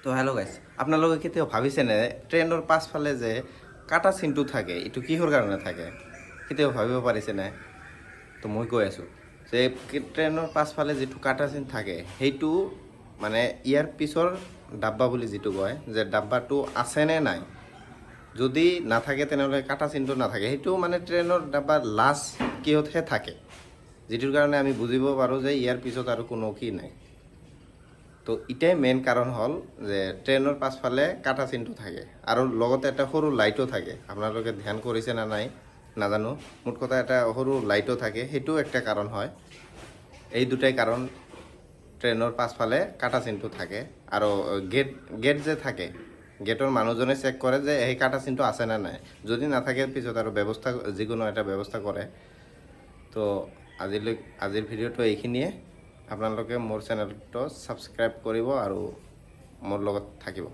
তো হেল্ল' গাইছ আপোনালোকে কেতিয়াও ভাবিছেনে ট্ৰেইনৰ পাছফালে যে কাটা চিনটো থাকে এইটো কিহৰ কাৰণে থাকে কেতিয়াও ভাবিব পাৰিছেনে তো মই কৈ আছোঁ যে ট্ৰেইনৰ পাছফালে যিটো কাটা চিন থাকে সেইটো মানে ইয়াৰ পিছৰ ডাব্বা বুলি যিটো কয় যে ডাব্বাটো আছেনে নাই যদি নাথাকে তেনেহ'লে কাটা চিনটো নাথাকে সেইটো মানে ট্ৰেইনৰ ডাব্বাৰ লাষ্ট কিহতহে থাকে যিটোৰ কাৰণে আমি বুজিব পাৰোঁ যে ইয়াৰ পিছত আৰু কোনো কি নাই তো এটাই মেইন কাৰণ হ'ল যে ট্ৰেইনৰ পাছফালে কাটা চিনটো থাকে আৰু লগতে এটা সৰু লাইটো থাকে আপোনালোকে ধ্যান কৰিছে না নাই নাজানো মুঠ কথা এটা সৰু লাইটো থাকে সেইটোও একটা কাৰণ হয় এই দুটাই কাৰণ ট্ৰেইনৰ পাছফালে কাটা চিনটো থাকে আৰু গেট যে থাকে গেটৰ মানুহজনে চেক কৰে যে এই কাটা চিনটো আছে না নাই যদি নাথাকে পিছত আৰু ব্যৱস্থা যিকোনো এটা ব্যৱস্থা কৰে তো আজিৰ ভিডিঅ'টো এইখিনিয়ে আপোনালোকে মোৰ চেনেলটো ছাবস্ক্ৰাইব কৰিব আৰু মোৰ লগত থাকিব